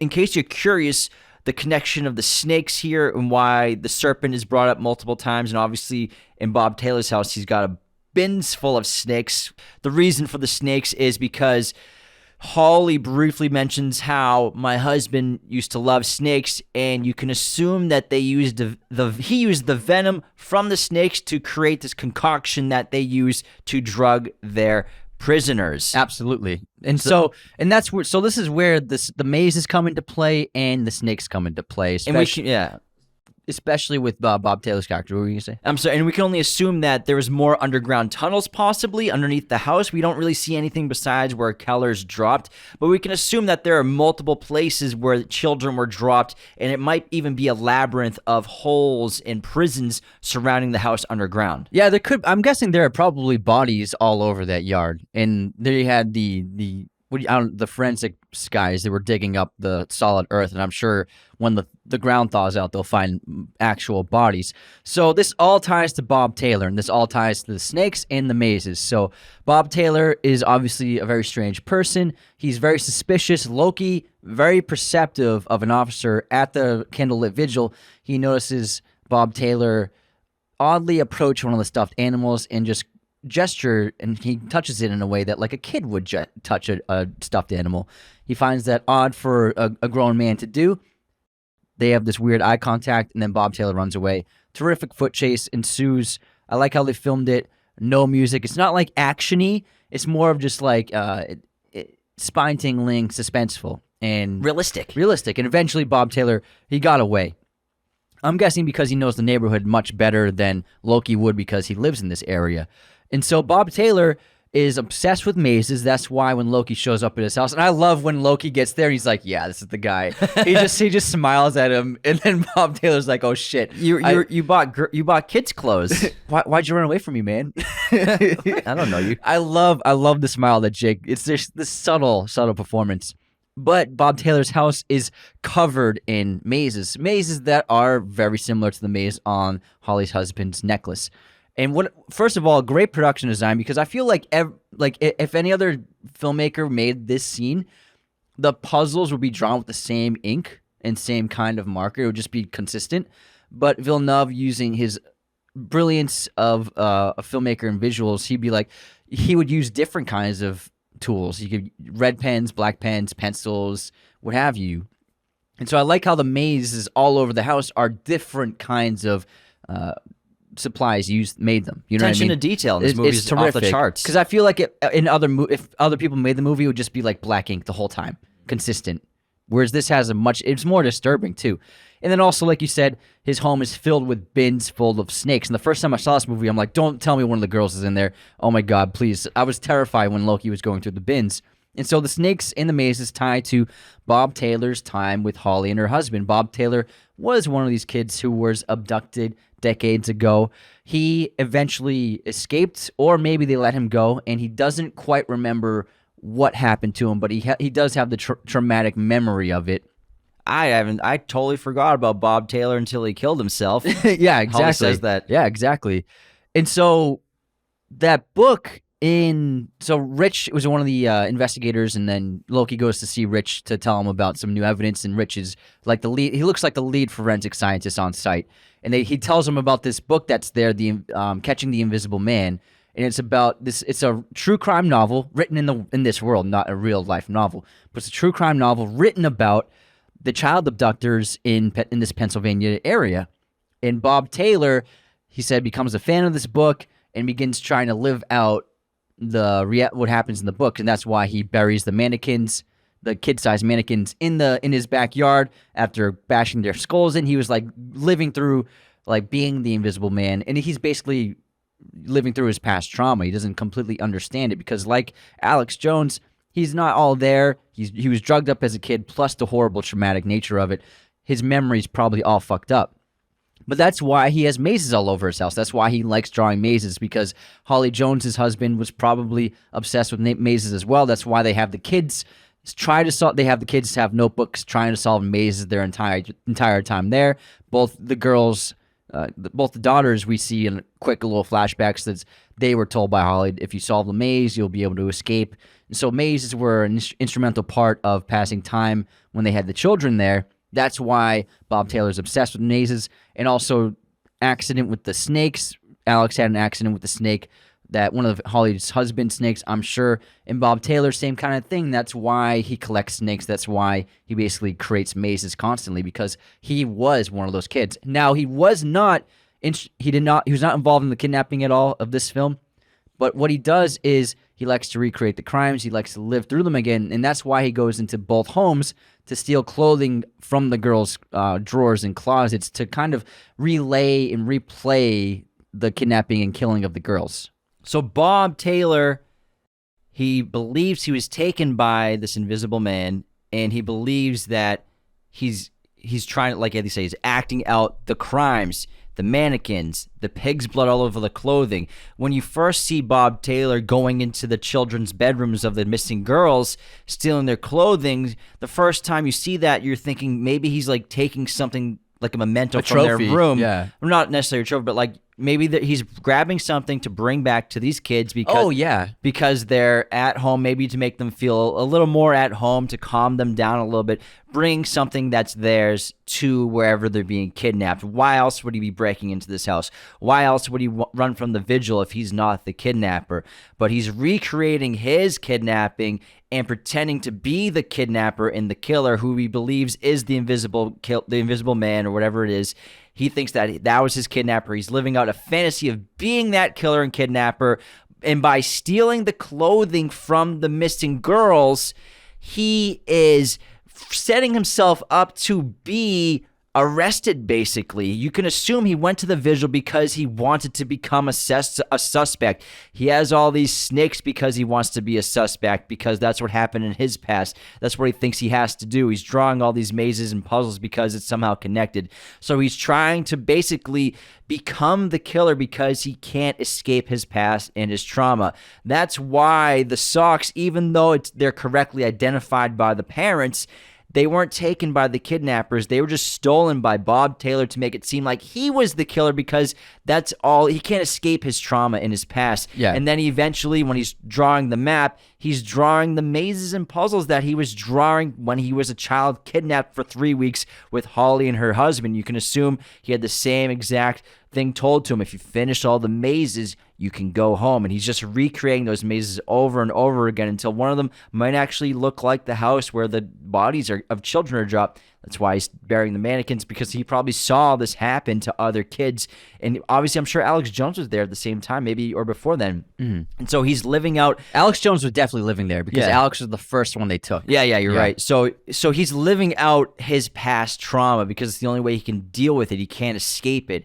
in case you're curious, the connection of the snakes here and why the serpent is brought up multiple times. And obviously in Bob Taylor's house, he's got a bins full of snakes. The reason for the snakes is because Holly briefly mentions how my husband used to love snakes, and you can assume that they used he used the venom from the snakes to create this concoction that they use to drug their prisoners. Absolutely. And so that's where, so this is where the mazes come into play and the snakes come into play, especially with Bob Taylor's character. What were you going to say? I'm sorry, and we can only assume that there was more underground tunnels possibly underneath the house. We don't really see anything besides where Keller's dropped, but we can assume that there are multiple places where children were dropped, and it might even be a labyrinth of holes and prisons surrounding the house underground. Yeah, I'm guessing there are probably bodies all over that yard, and they had the forensic guys that were digging up the solid earth, and I'm sure when the ground thaws out, they'll find actual bodies. So this all ties to Bob Taylor, and this all ties to the snakes and the mazes. So Bob Taylor is obviously a very strange person. He's very suspicious. Loki, very perceptive of an officer at the candlelit vigil. He notices Bob Taylor oddly approach one of the stuffed animals and just gesture, and he touches it in a way that like a kid would touch a stuffed animal. He finds that odd for a grown man to do. They have this weird eye contact, and then Bob Taylor runs away. Terrific foot chase ensues. I like how they filmed it. No music. It's not like action-y. It's more of just like spine-tingling, suspenseful, and realistic. And eventually Bob Taylor, he got away. I'm guessing because he knows the neighborhood much better than Loki would because he lives in this area. And so Bob Taylor is obsessed with mazes. That's why when Loki shows up at his house, and I love when Loki gets there, he's like, "Yeah, this is the guy." he just smiles at him, and then Bob Taylor's like, "Oh shit, you bought kids' clothes. Why'd you run away from me, man?" I don't know you. I love the smile that Jake. It's just this subtle performance. But Bob Taylor's house is covered in mazes that are very similar to the maze on Holly's husband's necklace. And first of all, great production design, because I feel like if any other filmmaker made this scene, the puzzles would be drawn with the same ink and same kind of marker. It would just be consistent. But Villeneuve, using his brilliance of a filmmaker and visuals, he would use different kinds of tools. You could red pens, black pens, pencils, what have you. And so I like how the mazes all over the house are different kinds of supplies made them. You know Attention what I mean? to detail in this movie is off the charts. Because I feel like if other people made the movie, it would just be like black ink the whole time, consistent. Whereas this has it's more disturbing too. And then also, like you said, his home is filled with bins full of snakes. And the first time I saw this movie, I'm like, don't tell me one of the girls is in there. Oh my God, please. I was terrified when Loki was going through the bins. And so the snakes in the mazes tie to Bob Taylor's time with Holly and her husband. Bob Taylor was one of these kids who was abducted decades ago. He eventually escaped, or maybe they let him go, and he doesn't quite remember what happened to him, but he does have the traumatic memory of it. I totally forgot about Bob Taylor until he killed himself. Yeah, exactly. Holly says that. Yeah, exactly. And so that book so Rich was one of the investigators, and then Loki goes to see Rich to tell him about some new evidence, and Rich is like the lead. He looks like the lead forensic scientist on site, and he tells him about this book that's there, the Catching the Invisible Man, and it's about this. It's a true crime novel written in this world, not a real life novel, but it's a true crime novel written about the child abductors in this Pennsylvania area. And Bob Taylor, he said, becomes a fan of this book and begins trying to live out what happens in the book, and that's why he buries the mannequins, the kid-sized mannequins, in his backyard after bashing their skulls in. He was like living through like being the Invisible Man, and he's basically living through his past trauma. He doesn't completely understand it because, like Alex Jones, he's not all there. He was drugged up as a kid, plus the horrible traumatic nature of it. His memory's probably all fucked up. But that's why he has mazes all over his house. That's why he likes drawing mazes, because Holly Jones's husband was probably obsessed with mazes as well. That's why they have the kids They have the kids have notebooks trying to solve mazes their entire time there. Both the girls both the daughters, we see in quick little flashbacks that they were told by Holly, if you solve the maze, you'll be able to escape. And so mazes were an instrumental part of passing time when they had the children there. That's why Bob Taylor's obsessed with mazes. And also accident with the snakes. Alex had an accident with the snake, that one of Holly's husband snakes, I'm sure. And Bob Taylor, same kind of thing. That's why he collects snakes. That's why he basically creates mazes constantly, because he was one of those kids. Now, he was not involved in the kidnapping at all of this film. But what he does is he likes to recreate the crimes. He likes to live through them again. And that's why he goes into both homes to steal clothing from the girls' drawers and closets to kind of relay and replay the kidnapping and killing of the girls. So Bob Taylor, he believes he was taken by this invisible man, and he believes that he's trying to, like they say, he's acting out the crimes, the mannequins, the pig's blood all over the clothing. When you first see Bob Taylor going into the children's bedrooms of the missing girls, stealing their clothing, the first time you see that, you're thinking maybe he's like taking something like a memento from their room. Yeah. Not necessarily a trophy, but like maybe that he's grabbing something to bring back to these kids because they're at home, maybe to make them feel a little more at home, to calm them down a little bit, bring something that's theirs to wherever they're being kidnapped. Why else would he be breaking into this house? Why else would he run from the vigil if he's not the kidnapper? But he's recreating his kidnapping and pretending to be the kidnapper and the killer, who he believes is the invisible man or whatever it is. He thinks that was his kidnapper. He's living out a fantasy of being that killer and kidnapper. And by stealing the clothing from the missing girls, he is setting himself up to be arrested, basically. You can assume he went to the vigil because he wanted to become a suspect. He has all these snakes because he wants to be a suspect, because that's what happened in his past. That's what he thinks he has to do. He's drawing all these mazes and puzzles because it's somehow connected. So he's trying to basically become the killer because he can't escape his past and his trauma. That's why the socks, even though they're correctly identified by the parents, they weren't taken by the kidnappers. They were just stolen by Bob Taylor to make it seem like he was the killer, because that's all. He can't escape his trauma in his past. Yeah. And then eventually, when he's drawing the map, he's drawing the mazes and puzzles that he was drawing when he was a child kidnapped for 3 weeks with Holly and her husband. You can assume he had the same exact thing told to him. If you finish all the mazes, you can go home. And he's just recreating those mazes over and over again until one of them might actually look like the house where the bodies of children are dropped. That's why he's burying the mannequins, because he probably saw this happen to other kids. And obviously, I'm sure Alex Jones was there at the same time, maybe, or before then. Mm-hmm. And so he's living out. Alex Jones was definitely living there, because Alex was the first one they took. Yeah, you're right. So he's living out his past trauma because it's the only way he can deal with it. He can't escape it.